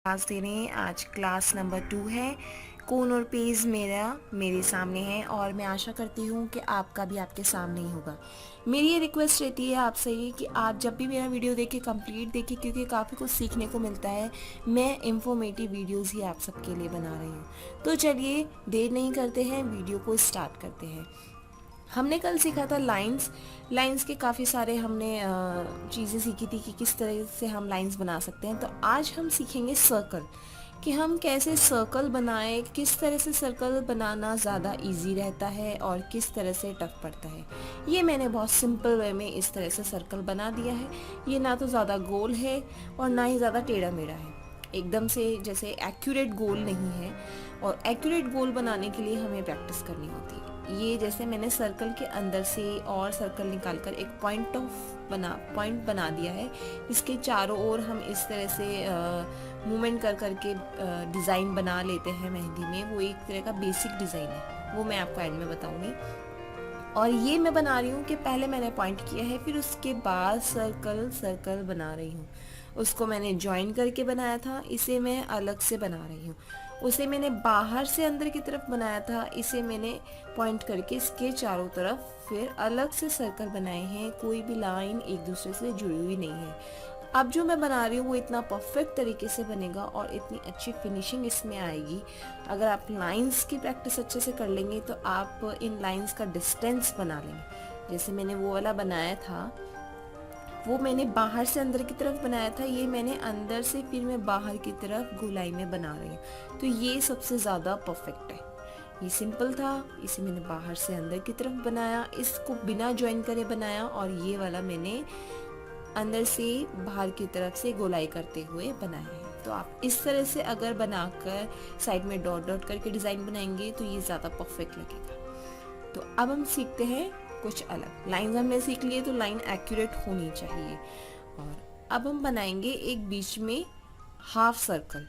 Class दे रहे हैं। आज क्लास नंबर 2 है। कोन और पेज मेरे सामने है और मैं आशा करती हूँ कि आपका भी आपके सामने ही होगा। मेरी ये रिक्वेस्ट रहती है आपसे ये कि आप जब भी मेरा वीडियो देखें कंप्लीट देखें, क्योंकि काफ़ी कुछ सीखने को मिलता है। मैं इंफॉर्मेटिव वीडियोस ही आप सबके लिए बना रही हूँ। तो चलिए देर नहीं करते हैं, वीडियो को स्टार्ट करते हैं। हमने कल सीखा था लाइंस के काफ़ी सारे हमने चीज़ें सीखी थी कि किस तरह से हम लाइंस बना सकते हैं। तो आज हम सीखेंगे सर्कल, कि हम कैसे सर्कल बनाएं, किस तरह से सर्कल बनाना ज़्यादा इजी रहता है और किस तरह से टफ पड़ता है। ये मैंने बहुत सिंपल वे में इस तरह से सर्कल बना दिया है। ये ना तो ज़्यादा गोल है और ना ही ज़्यादा टेढ़ा मेढ़ा है, एकदम से जैसे एक्यूरेट गोल नहीं है। और एक्यूरेट गोल बनाने के लिए हमें प्रैक्टिस करनी होती है। ये जैसे मैंने सर्कल के अंदर से और सर्कल निकालकर एक पॉइंट बना दिया है। इसके चारों ओर हम इस तरह से मूवमेंट कर करके डिज़ाइन बना लेते हैं मेहंदी में। वो एक तरह का बेसिक डिज़ाइन है, वो मैं आपको एंड में बताऊंगी। और ये मैं बना रही हूँ कि पहले मैंने पॉइंट किया है, फिर उसके बाद सर्कल बना रही हूँ। उसको मैंने ज्वाइन करके बनाया था, इसे मैं अलग से बना रही हूँ। उसे मैंने बाहर से अंदर की तरफ बनाया था, इसे मैंने पॉइंट करके इसके चारों तरफ फिर अलग से सर्कल बनाए हैं। कोई भी लाइन एक दूसरे से जुड़ी हुई नहीं है। अब जो मैं बना रही हूँ वो इतना परफेक्ट तरीके से बनेगा और इतनी अच्छी फिनिशिंग इसमें आएगी। अगर आप लाइंस की प्रैक्टिस अच्छे से कर लेंगे तो आप इन लाइंस का डिस्टेंस बना लेंगे। जैसे मैंने वो वाला बनाया था, वो मैंने बाहर से अंदर की तरफ बनाया था, ये मैंने अंदर से फिर मैं बाहर की तरफ गोलाई में बना रही हूँ। तो ये सबसे ज़्यादा परफेक्ट है। ये सिंपल था, इसे मैंने बाहर से अंदर की तरफ बनाया, इसको बिना ज्वाइन करे बनाया, और ये वाला मैंने अंदर से बाहर की तरफ से गोलाई करते हुए बनाया है। तो आप इस तरह से अगर बनाकर साइड में डॉट डॉट करके डिज़ाइन बनाएंगे तो ये ज़्यादा परफेक्ट लगेगा। तो अब हम सीखते हैं कुछ अलग। लाइन हमने सीख लिए तो लाइन एक्यूरेट होनी चाहिए। और अब हम बनाएंगे एक बीच में हाफ सर्कल।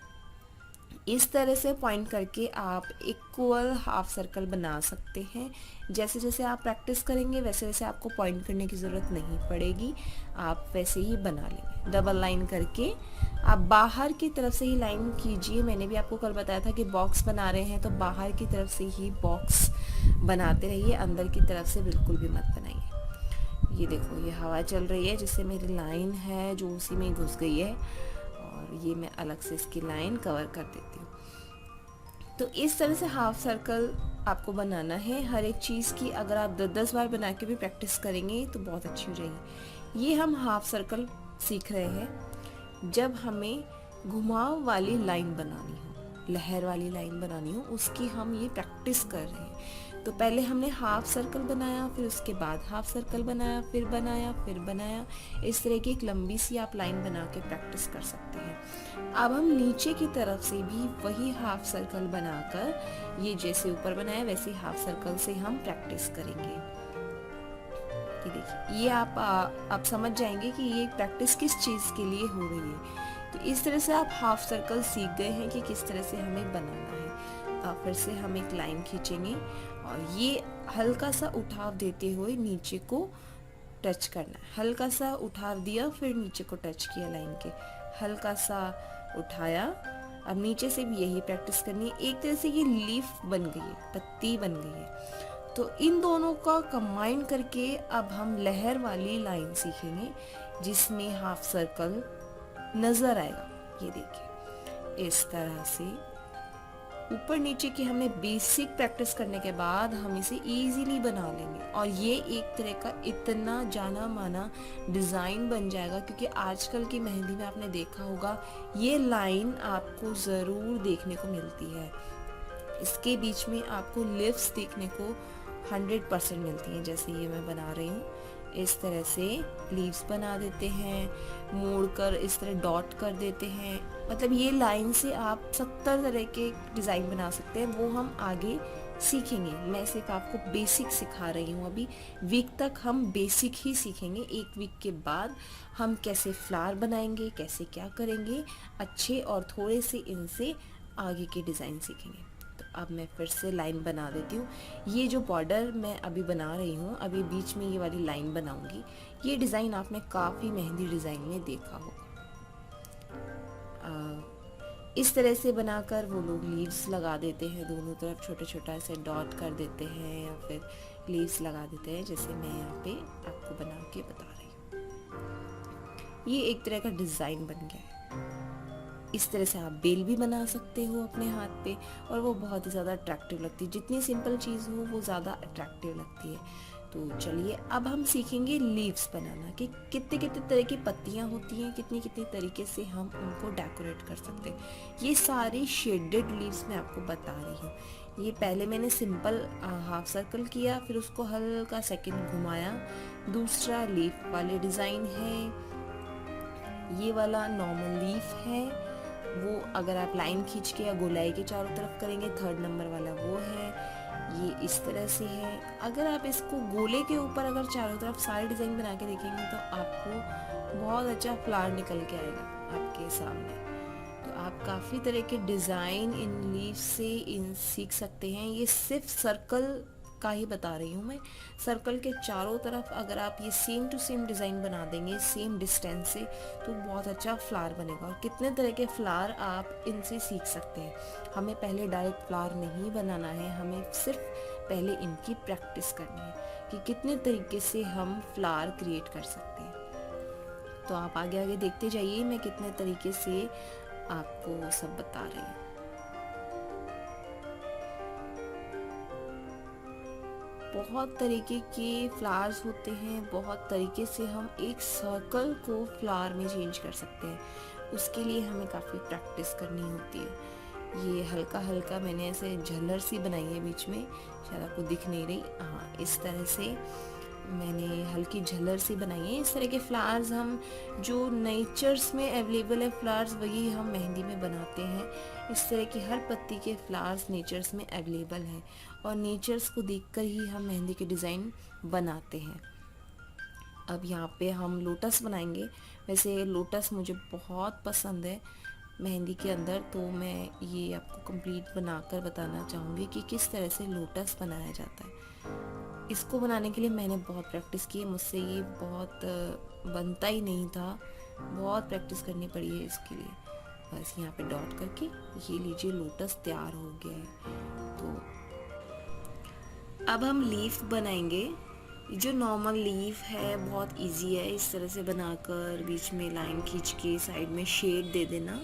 इस तरह से पॉइंट करके आप इक्वल हाफ सर्कल बना सकते हैं। जैसे जैसे आप प्रैक्टिस करेंगे वैसे वैसे आपको पॉइंट करने की ज़रूरत नहीं पड़ेगी, आप वैसे ही बना लेंगे। डबल लाइन करके आप बाहर की तरफ से ही लाइन कीजिए। मैंने भी आपको कल बताया था कि बॉक्स बना रहे हैं तो बाहर की तरफ से ही बॉक्स बनाते रहिए, अंदर की तरफ से बिल्कुल भी मत बनाइए। ये देखो, ये हवा चल रही है जिससे मेरी लाइन है जो उसी में घुस गई है, और ये मैं अलग से इसकी लाइन कवर कर देती हूँ। तो इस तरह से हाफ सर्कल आपको बनाना है। हर एक चीज़ की अगर आप 10-10 बार बना के भी प्रैक्टिस करेंगे तो बहुत अच्छी हो जाएगी। ये हम हाफ सर्कल सीख रहे हैं जब हमें घुमाव वाली लाइन बनानी हो, लहर वाली लाइन बनानी हो, उसकी हम ये प्रैक्टिस कर रहे हैं। तो पहले हमने हाफ सर्कल बनाया, फिर उसके बाद हाफ सर्कल बनाया, फिर बनाया। इस तरह की एक लंबी सी आप लाइन बना के प्रैक्टिस कर सकते हैं। अब हम नीचे की तरफ से भी वही हाफ सर्कल बनाकर, ये जैसे ऊपर बनाया वैसे हाफ सर्कल से हम प्रैक्टिस करेंगे। ये देखिए, ये आप समझ जाएंगे कि ये प्रैक्टिस किस चीज़ के लिए हो रही है। तो इस तरह से आप हाफ सर्कल सीख गए हैं कि किस तरह से हमें बनाना है। फिर से हम एक लाइन खींचेंगे और ये हल्का सा उठाव देते हुए नीचे को टच करना है। हल्का सा उठाव दिया, फिर नीचे को टच किया लाइन के, हल्का सा उठाया। अब नीचे से भी यही प्रैक्टिस करनी है। एक तरह से ये लीफ बन गई है, पत्ती बन गई है। तो इन दोनों का कंबाइन करके अब हम लहर वाली लाइन सीखेंगे जिसमें हाफ सर्कल नजर आएगा। ये देखिए, इस तरह से ऊपर नीचे की हमने बेसिक प्रैक्टिस करने के बाद हम इसे इजीली बना लेंगे और ये एक तरह का इतना जाना माना डिज़ाइन बन जाएगा। क्योंकि आजकल की मेहंदी में आपने देखा होगा ये लाइन आपको ज़रूर देखने को मिलती है। इसके बीच में आपको लिप्स देखने को 100% मिलती हैं। जैसे ये मैं बना रही हूँ, इस तरह से लीव्स बना देते हैं, मोड़कर इस तरह डॉट कर देते हैं। मतलब ये लाइन से आप 70 तरह के डिज़ाइन बना सकते हैं, वो हम आगे सीखेंगे। मैं सिर्फ आपको बेसिक सिखा रही हूँ। अभी वीक तक हम बेसिक ही सीखेंगे। एक वीक के बाद हम कैसे फ्लावर बनाएंगे, कैसे क्या करेंगे अच्छे, और थोड़े से इनसे आगे के डिज़ाइन सीखेंगे। अब मैं फिर से लाइन बना देती हूँ। ये जो बॉर्डर मैं अभी बना रही हूँ, अभी बीच में ये वाली लाइन बनाऊंगी। ये डिज़ाइन आपने काफ़ी मेहंदी डिज़ाइन में देखा होगा। इस तरह से बनाकर वो लोग लीव्स लगा देते हैं, दोनों तरफ छोटा छोटा ऐसे डॉट कर देते हैं या फिर लीव्स लगा देते हैं, जैसे मैं यहाँ पे आपको बना के बता रही हूँ। ये एक तरह का डिज़ाइन बन गया है। इस तरह से आप बेल भी बना सकते हो अपने हाथ पे और वो बहुत ही ज़्यादा अट्रैक्टिव लगती है। जितनी सिंपल चीज़ हो वो ज़्यादा अट्रैक्टिव लगती है। तो चलिए अब हम सीखेंगे लीव्स बनाना कि कितने कितने तरह की पत्तियां होती हैं, कितनी कितनी तरीके से हम उनको डेकोरेट कर सकते हैं। ये सारे शेडेड लीव्स मैं आपको बता रही हूँ। ये पहले मैंने सिंपल हाफ सर्कल किया, फिर उसको हल्का सेकंड घुमाया। दूसरा लीफ वाले डिज़ाइन है, ये वाला नॉर्मल लीफ है, वो अगर आप लाइन खींच के या गोलाई के चारों तरफ करेंगे थर्ड नंबर वाला वो है। ये इस तरह से है। अगर आप इसको गोले के ऊपर अगर चारों तरफ सारे डिज़ाइन बना के देखेंगे तो आपको बहुत अच्छा फ्लावर निकल के आएगा आपके सामने। तो आप काफ़ी तरह के डिज़ाइन इन लीव्स से सीख सकते हैं। ये सिर्फ सर्कल का ही बता रही हूँ मैं। सर्कल के चारों तरफ अगर आप ये सेम टू सेम डिज़ाइन बना देंगे सेम डिस्टेंस से तो बहुत अच्छा फ्लावर बनेगा। और कितने तरह के फ्लावर आप इनसे सीख सकते हैं। हमें पहले डायरेक्ट फ्लावर नहीं बनाना है, हमें सिर्फ पहले इनकी प्रैक्टिस करनी है कि कितने तरीके से हम फ्लावर क्रिएट कर सकते हैं। तो आप आगे आगे देखते जाइए, मैं कितने तरीके से आपको सब बता रही हूँ। बहुत तरीके के फ्लावर्स होते हैं, बहुत तरीके से हम एक सर्कल को फ्लावर में चेंज कर सकते हैं। उसके लिए हमें काफ़ी प्रैक्टिस करनी होती है। ये हल्का हल्का मैंने ऐसे झल्लर सी बनाई है बीच में, शायद आपको दिख नहीं रही, हाँ इस तरह से मैंने हल्की झल्लर सी बनाई है। इस तरह के फ्लावर्स हम जो नेचर्स में अवेलेबल है फ्लावर्स वही हम मेहंदी में बनाते हैं। इस तरह की हर पत्ती के फ्लावर्स नेचर्स में अवेलेबल हैं और नेचर्स को देखकर ही हम मेहंदी के डिज़ाइन बनाते हैं। अब यहाँ पे हम लोटस बनाएंगे। वैसे लोटस मुझे बहुत पसंद है मेहंदी के अंदर, तो मैं ये आपको कंप्लीट बनाकर बताना चाहूँगी कि किस तरह से लोटस बनाया जाता है। इसको बनाने के लिए मैंने बहुत प्रैक्टिस की है, मुझसे ये बहुत बनता ही नहीं था, बहुत प्रैक्टिस करनी पड़ी है इसके लिए। बस यहाँ पे डॉट करके ये लीजिए लोटस तैयार हो गया है। तो अब हम लीफ बनाएंगे। जो नॉर्मल लीफ है बहुत इजी है, इस तरह से बनाकर बीच में लाइन खींच के साइड में शेड दे देना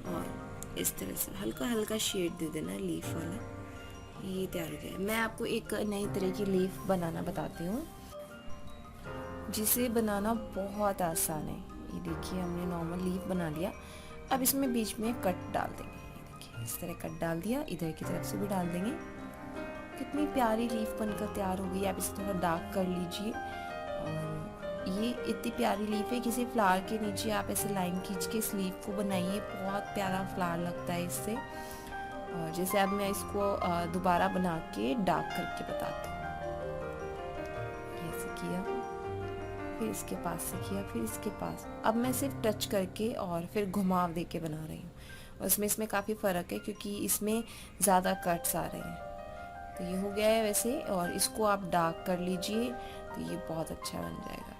और इस तरह से हल्का हल्का शेड दे देना लीफ वाला। ये तैयार हो गया है। मैं आपको एक नई तरह की लीफ बनाना बताती हूँ जिसे बनाना बहुत आसान है। ये देखिए हमने नॉर्मल लीफ बना लिया। अब इसमें बीच में कट डाल देंगे। ये देखिए इस तरह कट डाल दिया, इधर की तरफ से भी डाल देंगे। कितनी प्यारी लीफ बनकर तैयार हो गई। आप इसे थोड़ा डार्क कर लीजिए। और ये इतनी प्यारी लीफ है, किसी फ्लावर के नीचे आप ऐसे लाइन खींच के इस लीफ को बनाइए, बहुत प्यारा फ्लावर लगता है इससे। और जैसे अब मैं इसको दोबारा बना के डार्क करके बताती हूँ। ऐसे किया, फिर इसके पास से किया, फिर इसके पास। अब मैं सिर्फ टच करके और फिर घुमाव दे के बना रही हूँ। और इसमें काफ़ी फ़र्क है क्योंकि इसमें ज़्यादा कट्स आ रहे हैं। तो ये हो गया है वैसे, और इसको आप डार्क कर लीजिए तो ये बहुत अच्छा बन जाएगा।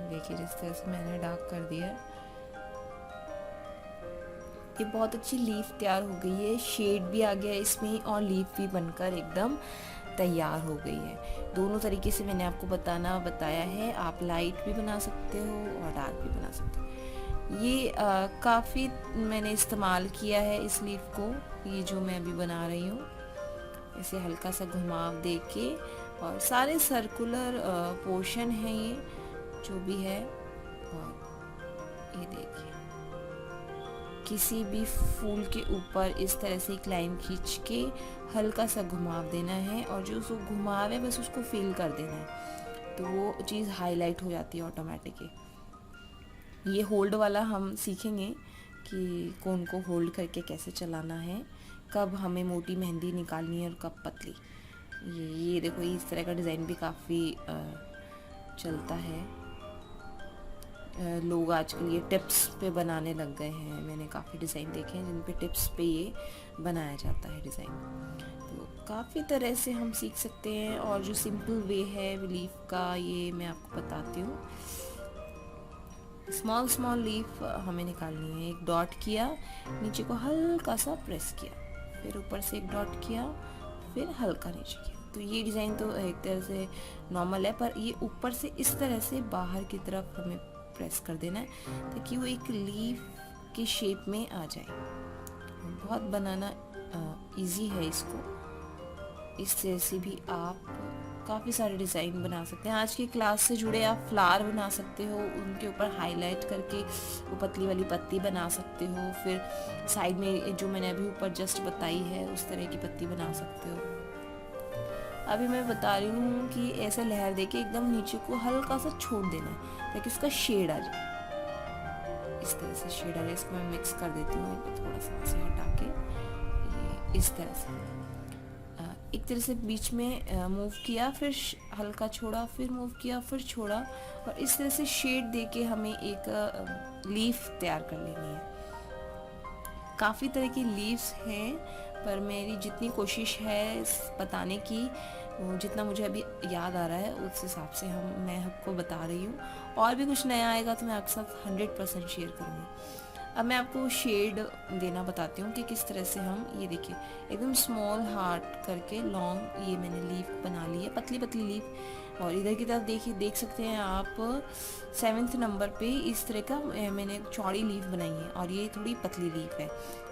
देखिए जिस तरह से मैंने डार्क कर दिया है, ये बहुत अच्छी लीफ तैयार हो गई है। शेड भी आ गया है इसमें और लीफ भी बनकर एकदम तैयार हो गई है। दोनों तरीके से मैंने आपको बताया है। आप लाइट भी बना सकते हो और डार्क भी बना सकते हो। ये काफ़ी मैंने इस्तेमाल किया है इस लीफ को, ये जो मैं अभी बना रही हूँ। इसे हल्का सा घुमाव दे के, और सारे सर्कुलर पोर्शन है ये जो भी है। और ये देखिए किसी भी फूल के ऊपर इस तरह से एक लाइन खींच के हल्का सा घुमाव देना है और जो उसको घुमाव है बस उसको फील कर देना है, तो वो चीज़ हाईलाइट हो जाती है ऑटोमेटिक। ये होल्ड वाला हम सीखेंगे कि कौन को होल्ड करके कैसे चलाना है, कब हमें मोटी मेहंदी निकालनी है और कब पतली। ये देखो इस तरह का डिज़ाइन भी काफ़ी चलता है। लोग आजकल ये टिप्स पे बनाने लग गए हैं। मैंने काफ़ी डिज़ाइन देखे हैं जिन पे टिप्स पे ये बनाया जाता है डिज़ाइन। तो काफ़ी तरह से हम सीख सकते हैं। और जो सिंपल वे है लीफ का, ये मैं आपको बताती हूँ। स्मॉल स्मॉल लीफ हमें निकालनी है। एक डॉट किया, नीचे को हल्का सा प्रेस किया, फिर ऊपर से एक डॉट किया, फिर हल्का नीचे किया। तो ये डिज़ाइन तो एक तरह से नॉर्मल है, पर ये ऊपर से इस तरह से बाहर की तरफ हमें प्रेस कर देना है ताकि वो एक लीफ की शेप में आ जाए। बहुत बनाना इजी है इसको। इस तरह से भी आप काफ़ी सारे डिज़ाइन बना सकते हैं। आज की क्लास से जुड़े आप फ्लावर बना सकते हो, उनके ऊपर हाईलाइट करके वो पतली वाली पत्ती बना सकते हो। फिर साइड में जो मैंने अभी ऊपर जस्ट बताई है उस तरह की पत्ती बना सकते हो। अभी मैं बता रही हूँ कि ऐसे लहर देके एकदम नीचे को हल्का सा छोड़ देना है ताकि उसका शेड आ जाए। इस तरह से शेड आ जाए। इसको मैं मिक्स कर देती हूँ थोड़ा सा से हटा के, ये इस तरह से एक तरह से बीच में मूव किया, फिर हल्का छोड़ा, फिर मूव किया, फिर छोड़ा, और इस तरह से शेड देके हमें एक लीफ तैयार कर लेनी है। काफ़ी तरह की लीव्स हैं, पर मेरी जितनी कोशिश है बताने की, जितना मुझे अभी याद आ रहा है उस हिसाब से मैं आपको बता रही हूँ। और भी कुछ नया आएगा तो मैं आपके साथ 100% शेयर करूँगी। अब मैं आपको शेड देना बताती हूँ कि किस तरह से हम, ये देखिए एकदम स्मॉल हार्ट करके लॉन्ग ये मैंने लीफ बना ली है, पतली पतली लीफ। और इधर की तरफ देखिए, देख सकते हैं आप 7th नंबर पे इस तरह का मैंने चौड़ी लीफ बनाई है और ये थोड़ी पतली लीफ है।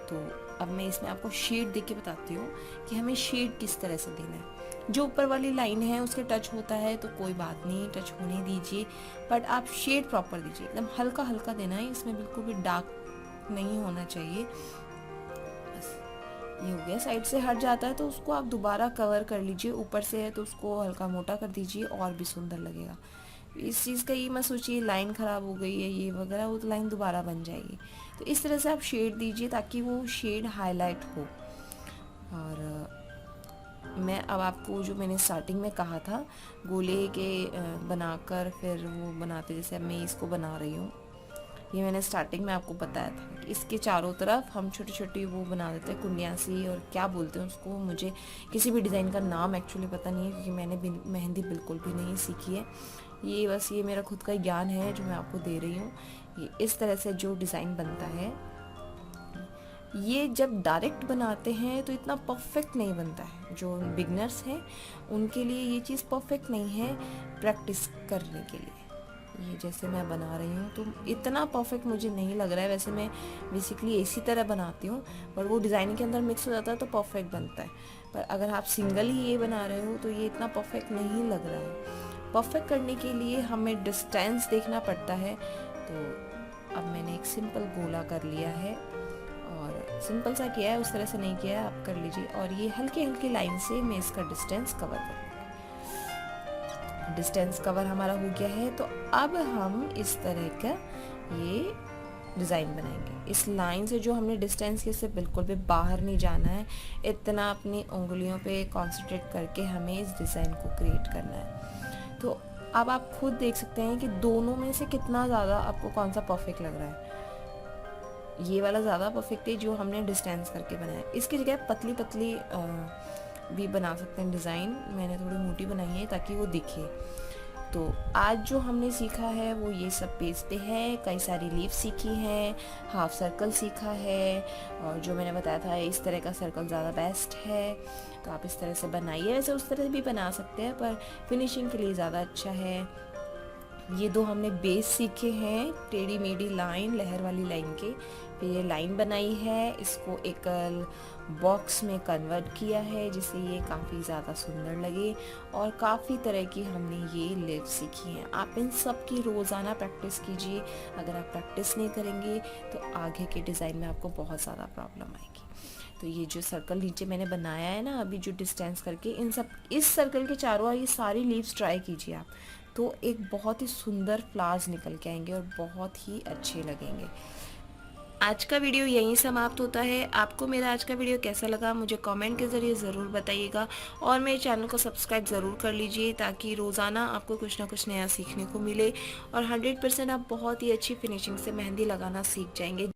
तो अब मैं इसमें आपको शेड दे के बताती हूँ कि हमें शेड किस तरह से देना है। जो ऊपर वाली लाइन है उसके टच होता है तो कोई बात नहीं, टच होने दीजिए, बट आप शेड प्रॉपर दीजिए, एकदम हल्का हल्का देना है। इसमें बिल्कुल भी डार्क नहीं होना चाहिए। बस ये हो गया। साइड से हट जाता है तो उसको आप दोबारा कवर कर लीजिए। ऊपर से है तो उसको हल्का मोटा कर दीजिए और भी सुंदर लगेगा। इस चीज़ का ये मत सोचिए लाइन ख़राब हो गई है ये वगैरह, वो तो लाइन दोबारा बन जाएगी। तो इस तरह से आप शेड दीजिए ताकि वो शेड हाईलाइट हो। और मैं अब आपको जो मैंने स्टार्टिंग में कहा था गोले के बनाकर फिर वो बनाते, जैसे अब मैं इसको बना रही हूँ, ये मैंने स्टार्टिंग में आपको बताया था कि इसके चारों तरफ हम छोटी छोटी वो बना देते हैं कुंडियाँ सी, और क्या बोलते हैं उसको, मुझे किसी भी डिज़ाइन का नाम एक्चुअली पता नहीं है क्योंकि मैंने मेहंदी बिल्कुल भी नहीं सीखी है। ये बस ये मेरा खुद का ज्ञान है जो मैं आपको दे रही हूँ। ये इस तरह से जो डिज़ाइन बनता है, ये जब डायरेक्ट बनाते हैं तो इतना परफेक्ट नहीं बनता है। जो बिगनर्स हैं उनके लिए ये चीज़ परफेक्ट नहीं है प्रैक्टिस करने के लिए। ये जैसे मैं बना रही हूँ तो इतना परफेक्ट मुझे नहीं लग रहा है। वैसे मैं बेसिकली इसी तरह बनाती हूँ, पर वो डिज़ाइन के अंदर मिक्स हो जाता है तो परफेक्ट बनता है। पर अगर आप सिंगल ही ये बना रहे हो तो ये इतना परफेक्ट नहीं लग रहा है। परफेक्ट करने के लिए हमें डिस्टेंस देखना पड़ता है। तो अब मैंने एक सिंपल गोला कर लिया है, और सिंपल सा किया है, उस तरह से नहीं किया है, आप कर लीजिए। और ये हल्की हल्की लाइन से मैं इसका डिस्टेंस कवर करूँगी। डिस्टेंस कवर हमारा हो गया है, तो अब हम इस तरह का ये डिज़ाइन बनाएंगे। इस लाइन से जो हमने डिस्टेंस की, इससे बिल्कुल भी बाहर नहीं जाना है। इतना अपनी उंगलियों पे कंसंट्रेट करके हमें इस डिज़ाइन को क्रिएट करना है। तो अब आप खुद देख सकते हैं कि दोनों में से कितना ज़्यादा आपको कौन सा परफेक्ट लग रहा है। ये वाला ज़्यादा परफेक्ट है जो हमने डिस्टेंस करके बनाया। इसकी जगह पतली पतली भी बना सकते हैं डिज़ाइन। मैंने थोड़ी मोटी बनाई है ताकि वो दिखे। तो आज जो हमने सीखा है वो ये सब पेज पे है। कई सारी लीफ सीखी हैं, हाफ सर्कल सीखा है, और जो मैंने बताया था इस तरह का सर्कल ज़्यादा बेस्ट है। तो आप इस तरह से बनाइए। वैसे उस तरह से भी बना सकते हैं पर फिनिशिंग के लिए ज़्यादा अच्छा है। ये दो हमने बेस सीखे हैं, टेढ़ी मेढ़ी लाइन, लहर वाली लाइन के। फिर ये लाइन बनाई है, इसको एक बॉक्स में कन्वर्ट किया है जिससे ये काफ़ी ज़्यादा सुंदर लगे। और काफ़ी तरह की हमने ये लिप सीखी हैं। आप इन सब की रोज़ाना प्रैक्टिस कीजिए। अगर आप प्रैक्टिस नहीं करेंगे तो आगे के डिज़ाइन में आपको बहुत ज़्यादा प्रॉब्लम आएगी। तो ये जो सर्कल नीचे मैंने बनाया है ना अभी, जो डिस्टेंस करके, इन सब इस सर्कल के चारों ये सारी लीव्स ट्राई कीजिए आप, तो एक बहुत ही सुंदर फ्लावर्स निकल के आएंगे और बहुत ही अच्छे लगेंगे। आज का वीडियो यहीं समाप्त होता है। आपको मेरा आज का वीडियो कैसा लगा मुझे कमेंट के ज़रिए ज़रूर बताइएगा, और मेरे चैनल को सब्सक्राइब ज़रूर कर लीजिए ताकि रोज़ाना आपको कुछ ना कुछ नया सीखने को मिले और 100% आप बहुत ही अच्छी फिनिशिंग से मेहंदी लगाना सीख जाएंगे।